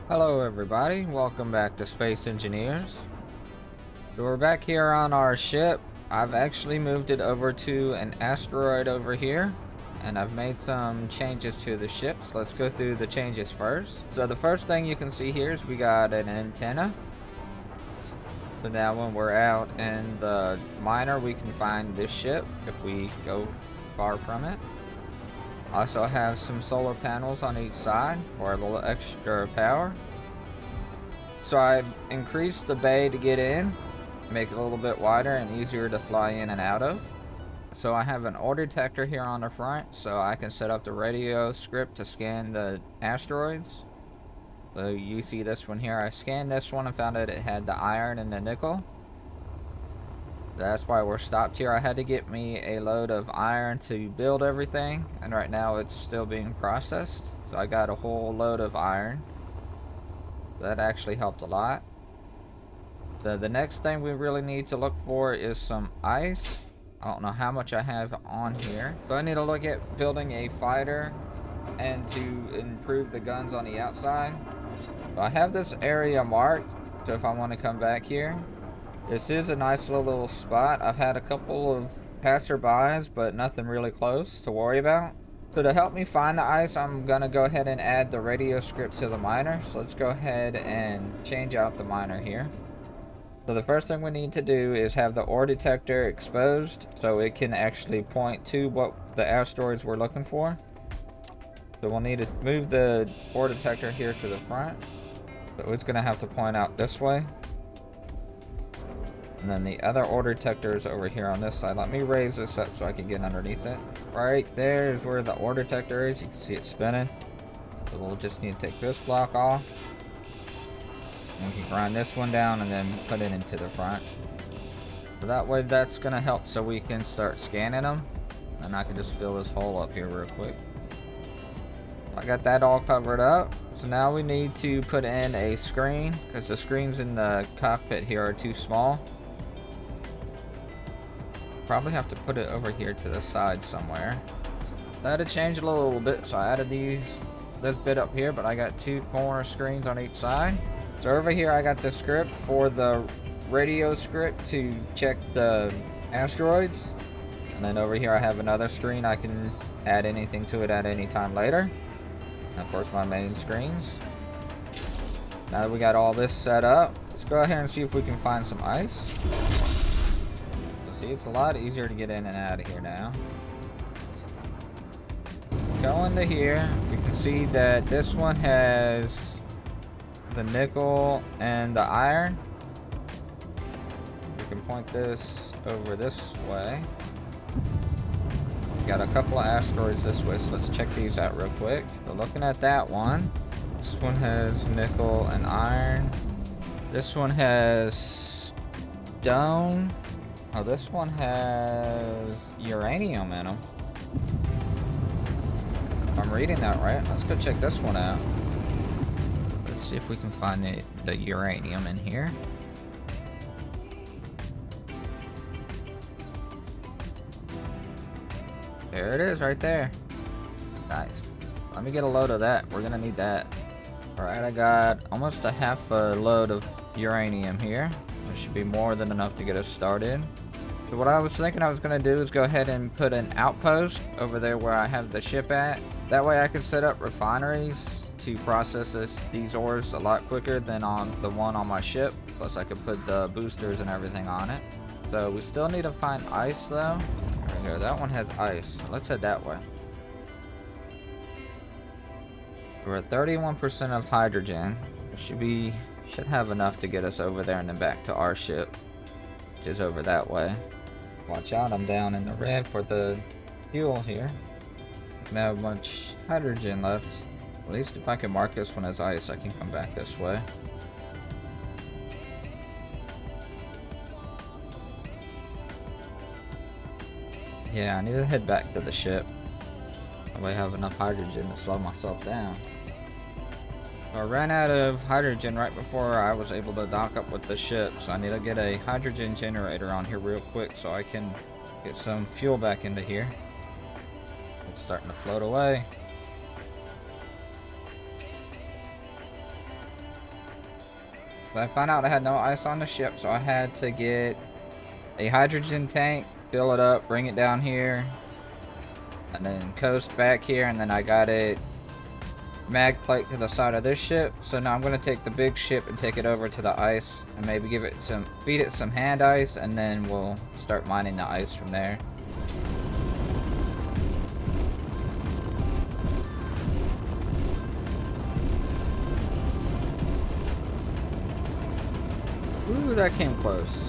Hello everybody, welcome back to Space Engineers. So we're back here on our ship. I've actually moved it over to an asteroid over here, and I've made some changes to the ship. So let's go through the changes first. So the first thing you can see here is we got an antenna. So now when we're out in the minor, we can find this ship if we go far from it. Also have some solar panels on each side for a little extra power. So I've increased the bay to get in, make it a little bit wider and easier to fly in and out of. So I have an ore detector here on the front, so I can set up the radio script to scan the asteroids. So you see this one here, I scanned this one and found that it had the iron and the nickel. That's why we're stopped here. I had to get me a load of iron to build everything, and right now it's still being processed. So I got a whole load of iron. That actually helped a lot. So the next thing we really need to look for is some ice. I don't know how much I have on here. So I need to look at building a fighter and to improve the guns on the outside. So I have this area marked, so if I want to come back here, this is a nice little spot. I've had a couple of passerbys, but nothing really close to worry about. So to help me find the ice, I'm going to go ahead and add the radio script to the miner. So let's go ahead and change out the miner here. So the first thing we need to do is have the ore detector exposed so it can actually point to what the asteroids we're looking for. So we'll need to move the ore detector here to the front. So it's going to have to point out this way. And then the other ore detector is over here on this side. Let me raise this up so I can get underneath it. Right there is where the ore detector is. You can see it spinning. So we'll just need to take this block off. And we can grind this one down and then put it into the front. So that way that's going to help so we can start scanning them. And I can just fill this hole up here real quick. I got that all covered up. So now we need to put in a screen because the screens in the cockpit here are too small. Probably have to put it over here to the side somewhere. I had to change it a little bit, so I added this bit up here, but I got two corner screens on each side. So over here I got the script for the radio script to check the asteroids. And then over here I have another screen. I can add anything to it at any time later. And of course my main screens. Now that we got all this set up, let's go ahead and see if we can find some ice. See, it's a lot easier to get in and out of here now. Go into here, we can see that this one has the nickel and the iron. We can point this over this way. Got a couple of asteroids this way, so let's check these out real quick. So looking at that one, this one has nickel and iron. This one has stone. Oh, this one has uranium in them. If I'm reading that right, let's go check this one out. Let's see if we can find the uranium in here. There it is right there. Nice. Let me get a load of that. We're gonna need that. Alright, I got almost a half a load of uranium here. It should be more than enough to get us started. So what I was thinking I was going to do is go ahead and put an outpost over there where I have the ship at. That way I can set up refineries to process these ores a lot quicker than on the one on my ship. Plus I could put the boosters and everything on it. So we still need to find ice though. There we go, that one has ice. Let's head that way. We're at 31% of hydrogen. Should have enough to get us over there and then back to our ship, which is over that way. Watch out, I'm down in the red for the fuel here. Don't have much hydrogen left. At least if I can mark this one as ice, I can come back this way. Yeah, I need to head back to the ship. That way I have enough hydrogen to slow myself down. So I ran out of hydrogen right before I was able to dock up with the ship, so I need to get a hydrogen generator on here real quick so I can get some fuel back into here. It's starting to float away. But I found out I had no ice on the ship, so I had to get a hydrogen tank, fill it up, bring it down here, and then coast back here, and then I got it mag plate to the side of this ship. So now I'm going to take the big ship and take it over to the ice and maybe feed it some hand ice, and then we'll start mining the ice from there. Ooh, that came close.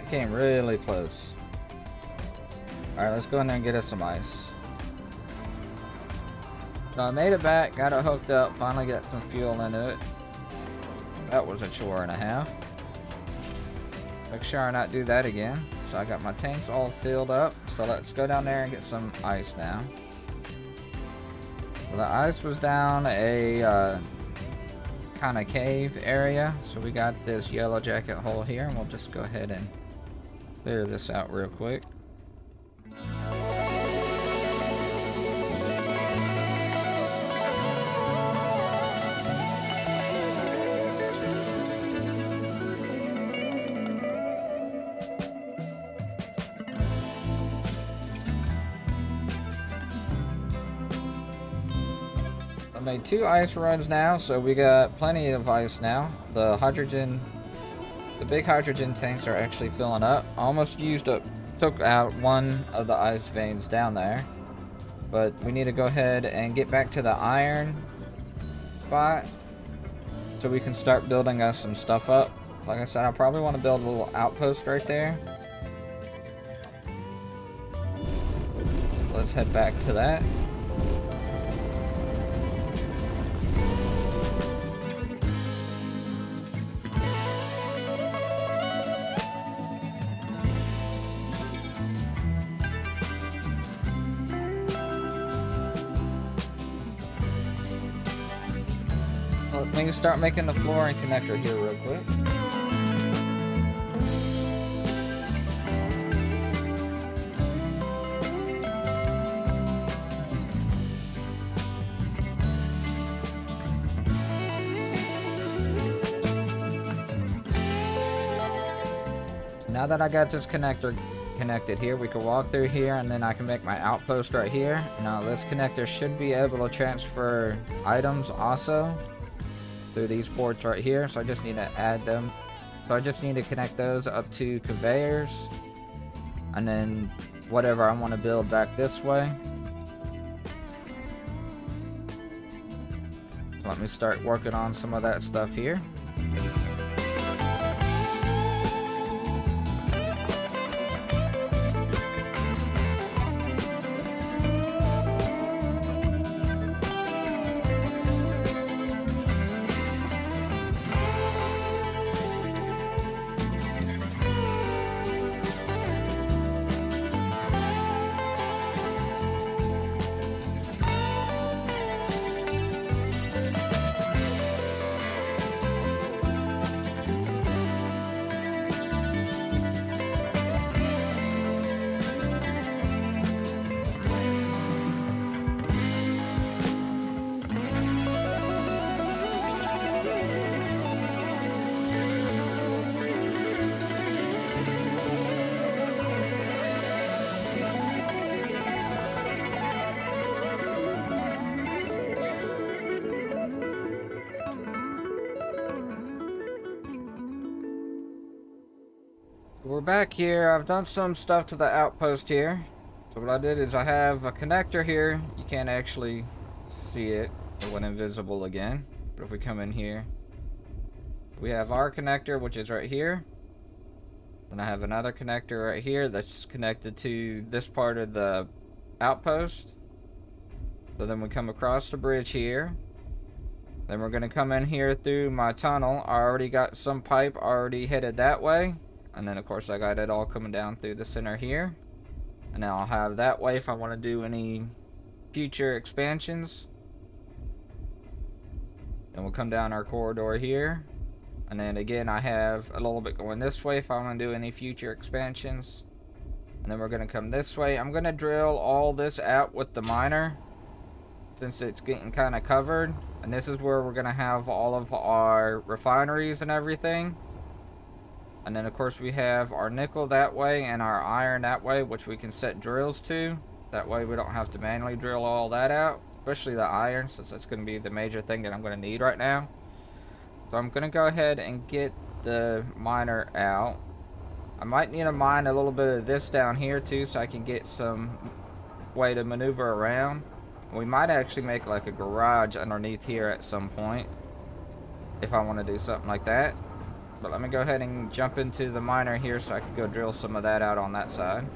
It came really close. Alright, let's go in there and get us some ice. So I made it back, got it hooked up, finally got some fuel into it. That was a chore and a half. Make sure I not do that again. So I got my tanks all filled up. So let's go down there and get some ice now. So the ice was down a kind of cave area. So we got this yellow jacket hole here, and we'll just go ahead and clear this out real quick. I made 2 ice runs now, so we got plenty of ice now. The big hydrogen tanks are actually filling up. Almost took out one of the ice veins down there. But we need to go ahead and get back to the iron spot so we can start building us some stuff up. Like I said, I probably want to build a little outpost right there. Let's head back to that. We can start making the flooring connector here real quick. Now that I got this connector connected here, we can walk through here, and then I can make my outpost right here. Now this connector should be able to transfer items also through these ports right here, so I just need to add them. So I just need to connect those up to conveyors, and then whatever I want to build back this way. So let me start working on some of that stuff here. We're back here. I've done some stuff to the outpost here. So what I did is I have a connector here. You can't actually see it. It went invisible again. But if we come in here, we have our connector, which is right here. Then I have another connector right here that's connected to this part of the outpost. So then we come across the bridge here. Then we're going to come in here through my tunnel. I already got some pipe already headed that way. And then of course I got it all coming down through the center here. And now I'll have that way if I want to do any future expansions. Then we'll come down our corridor here. And then again I have a little bit going this way if I want to do any future expansions. And then we're going to come this way. I'm going to drill all this out with the miner since it's getting kind of covered. And this is where we're going to have all of our refineries and everything. And then of course we have our nickel that way and our iron that way, which we can set drills to. That way we don't have to manually drill all that out, especially the iron, since that's going to be the major thing that I'm going to need right now. So I'm going to go ahead and get the miner out. I might need to mine a little bit of this down here too, so I can get some way to maneuver around. We might actually make like a garage underneath here at some point, if I want to do something like that. But let me go ahead and jump into the miner here so I can go drill some of that out on that side.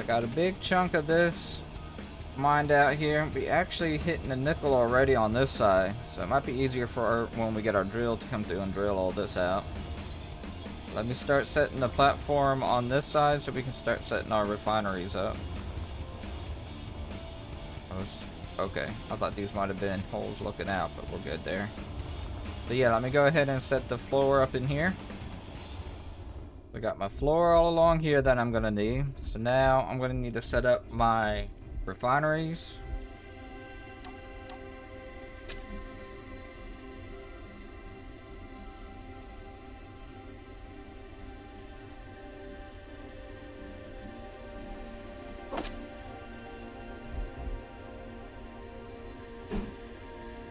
Got a big chunk of this mined out here. We actually hitting the nickel already on this side, so it might be easier for when we get our drill to come through and drill all this out. Let me start setting the platform on this side so we can start setting our refineries up. Okay, I thought these might have been holes looking out, but we're good there. So yeah, let me go ahead and set the floor up in here. I got my floor all along here that I'm gonna need. So now I'm gonna need to set up my refineries.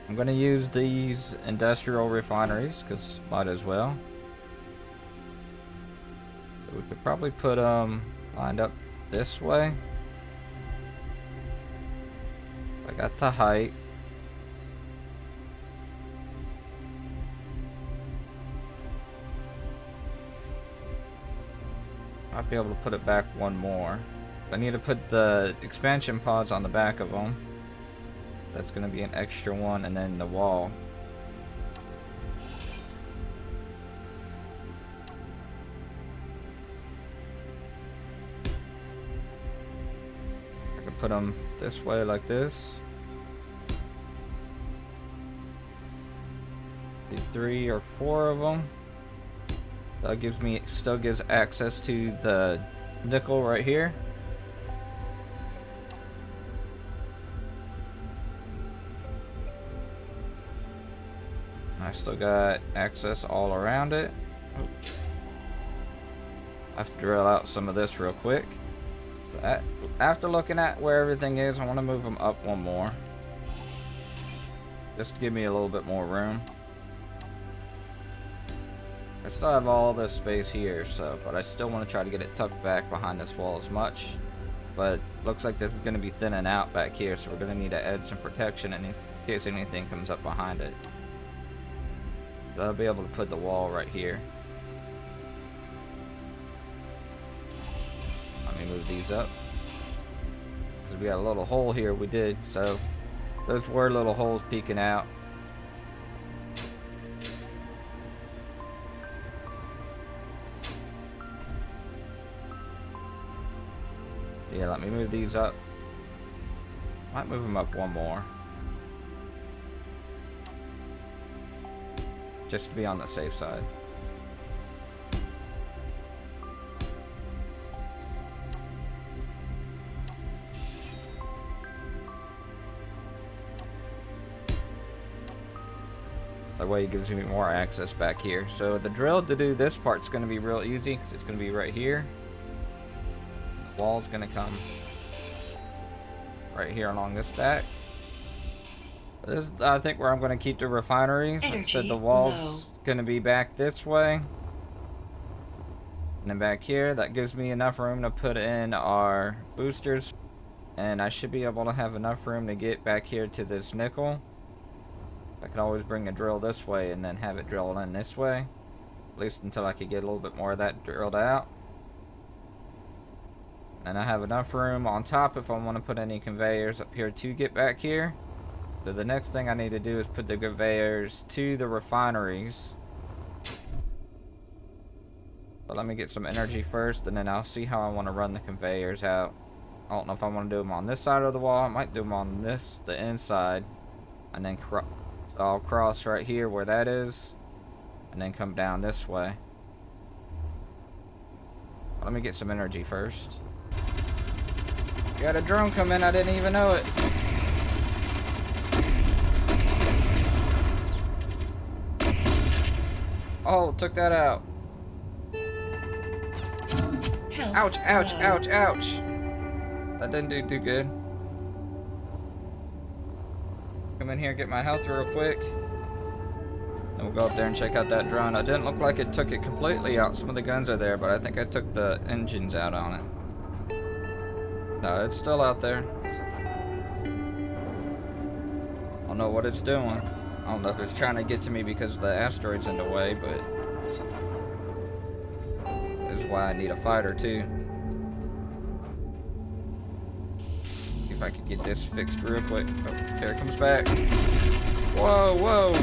I'm gonna use these industrial refineries because might as well. We could probably put them lined up this way. I got the height. Might be able to put it back one more. I need to put the expansion pods on the back of them. That's going to be an extra one, and then the wall. Put them this way like this. 3 or 4 of them. That gives me, still gives access to the nickel right here. I still got access all around it. I have to drill out some of this real quick. After looking at where everything is, I want to move them up one more. Just to give me a little bit more room. I still have all this space here, so, but I still want to try to get it tucked back behind this wall as much. But looks like this is going to be thinning out back here, so we're going to need to add some protection in case anything comes up behind it. But I'll be able to put the wall right here. Let me move these up. Because we got a little hole here we did, so those were little holes peeking out. Yeah, let me move these up. Might move them up one more. Just to be on the safe side. That way it gives me more access back here. So the drill to do this part's going to be real easy because it's going to be right here. The wall's going to come right here along this stack. This is, I think, where I'm going to keep the refineries. Like I said, the wall's going to be back this way. And then back here, that gives me enough room to put in our boosters. And I should be able to have enough room to get back here to this nickel. I can always bring a drill this way and then have it drilled in this way. At least until I could get a little bit more of that drilled out. And I have enough room on top if I want to put any conveyors up here to get back here. So the next thing I need to do is put the conveyors to the refineries. But let me get some energy first, and then I'll see how I want to run the conveyors out. I don't know if I want to do them on this side of the wall. I might do them on this, the inside. And then I'll cross right here where that is. And then come down this way. Let me get some energy first. Got a drone coming, I didn't even know it. Oh, took that out. Ouch, ouch, ouch, ouch. That didn't do too good. Come in here, get my health real quick. Then we'll go up there and check out that drone. It didn't look like it took it completely out. Some of the guns are there, but I think I took the engines out on it. No, it's still out there. I don't know what it's doing. I don't know if it's trying to get to me because the asteroid's in the way, but this is why I need a fighter too. See if I can get this fixed real quick. Oh, there it comes back. Whoa, whoa.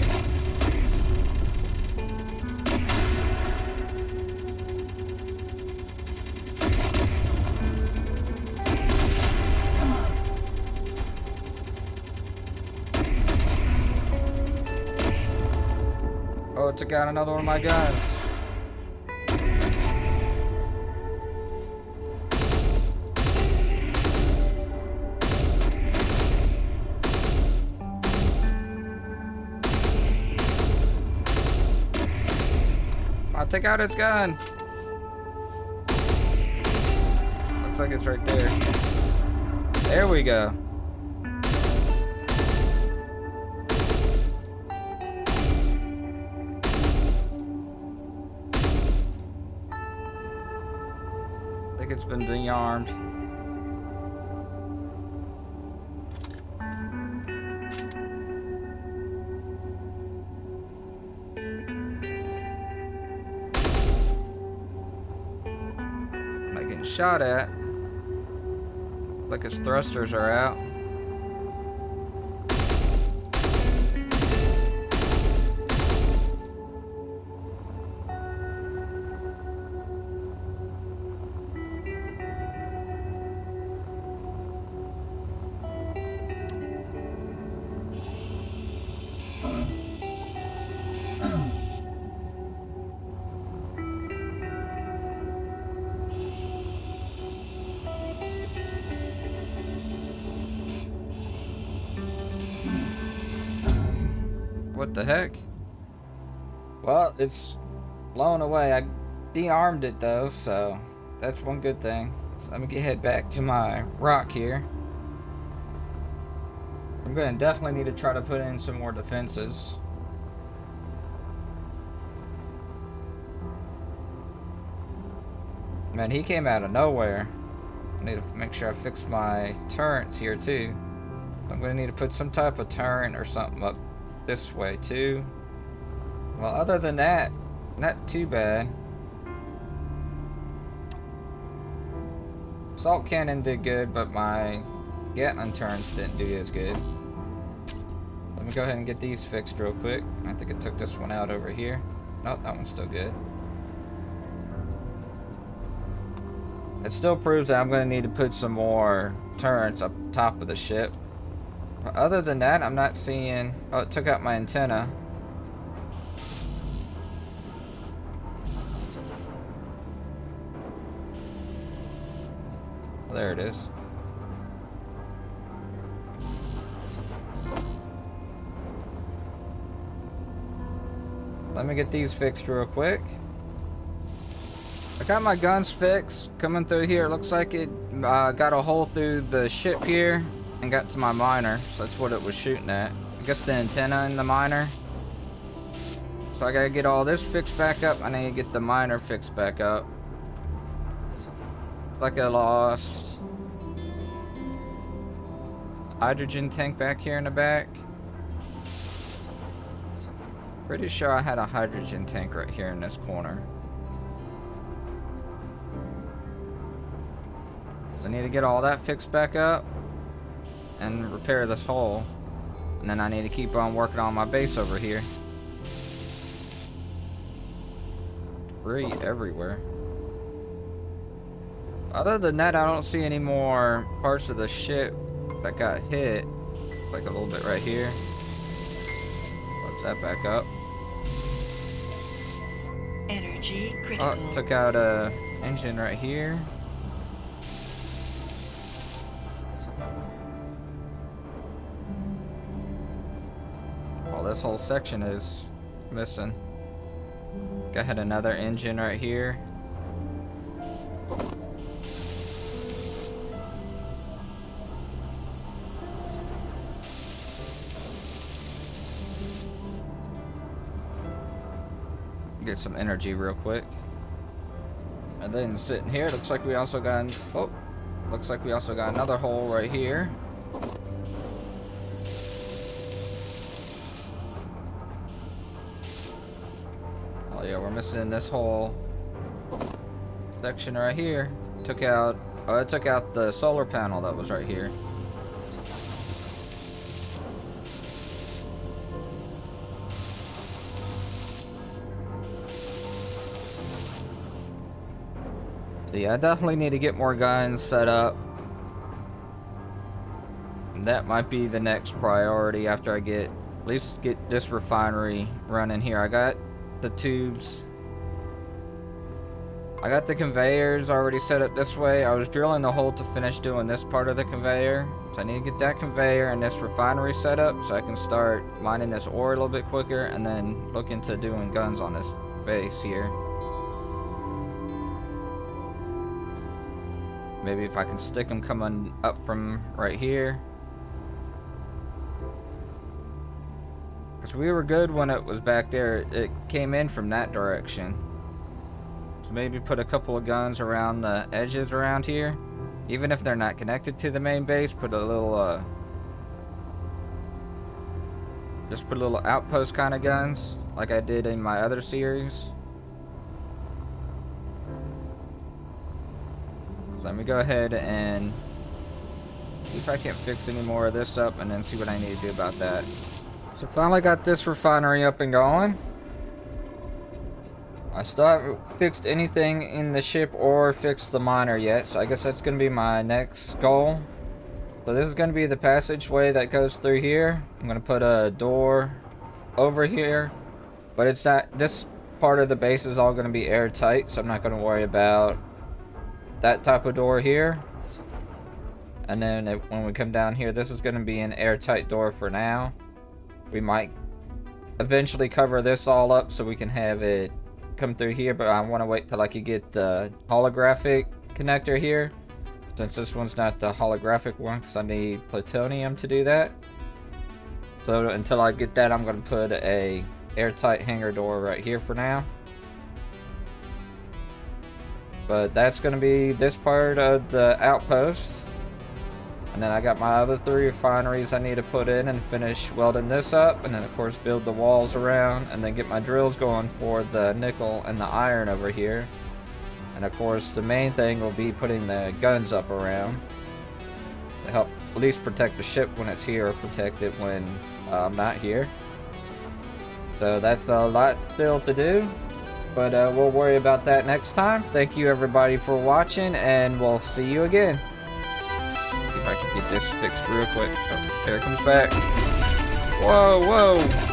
Oh, it took out another one of my guns. I'll take out its gun. Looks like it's right there. There we go. I think it's been de-armed. Not getting shot at. Like its thrusters are out. What the heck? Well, it's blown away. I de-armed it though, so that's one good thing. So let me head back to my rock here. I'm going to definitely need to try to put in some more defenses. Man, he came out of nowhere. I need to make sure I fix my turrets here too. I'm going to need to put some type of turret or something up this way too. Well, other than that, not too bad. Salt cannon did good, but my Gatling turns didn't do as good. Let me go ahead and get these fixed real quick. I think it took this one out over here. Nope, that one's still good. It still proves that I'm going to need to put some more turrets up top of the ship. But other than that, I'm not seeing... Oh, it took out my antenna. There it is. Let me get these fixed real quick. I got my guns fixed coming through here. It looks like it got a hole through the ship here and got to my miner. So that's what it was shooting at. I guess the antenna in the miner. So I gotta get all this fixed back up. I need to get the miner fixed back up. It's like I lost hydrogen tank back here in the back. Pretty sure I had a hydrogen tank right here in this corner. I need to get all that fixed back up and repair this hole. And then I need to keep on working on my base over here. Debris everywhere. Other than that, I don't see any more parts of the ship that got hit. It's like a little bit right here. Let's that back up. Energy critical. Oh, took out a engine right here. Oh, this whole section is missing. Got another engine right here. Get some energy real quick. And then sitting here, looks like we also got another hole right here. Oh yeah, we're missing this whole section right here. It took out the solar panel that was right here. So yeah, I definitely need to get more guns set up. That might be the next priority after I at least get this refinery running here. I got the tubes. I got the conveyors already set up this way. I was drilling the hole to finish doing this part of the conveyor. So I need to get that conveyor and this refinery set up so I can start mining this ore a little bit quicker and then look into doing guns on this base here. Maybe if I can stick them coming up from right here. Because we were good when it was back there. It came in from that direction. So maybe put a couple of guns around the edges around here. Even if they're not connected to the main base, put a little, just put a little outpost kind of guns, like I did in my other series. So let me go ahead and see if I can't fix any more of this up and then see what I need to do about that. So finally got this refinery up and going. I still haven't fixed anything in the ship or fixed the miner yet, so I guess that's going to be my next goal. So this is going to be the passageway that goes through here. I'm going to put a door over here, but it's not, this part of the base is all going to be airtight, so I'm not going to worry about that type of door here. And then when we come down here, this is going to be an airtight door for now. We might eventually cover this all up so we can have it come through here, but I want to wait till I can get the holographic connector here, since this one's not the holographic one, because I need plutonium to do that. So until I get that, I'm going to put a airtight hangar door right here for now. But that's going to be this part of the outpost. And then I got my other 3 refineries I need to put in and finish welding this up. And then of course build the walls around. And then get my drills going for the nickel and the iron over here. And of course the main thing will be putting the guns up around. To help at least protect the ship when it's here, or protect it when I'm not here. So that's a lot still to do. But we'll worry about that next time. Thank you everybody for watching, and we'll see you again. See if I can get this fixed real quick. Oh, there it comes back. Whoa, whoa.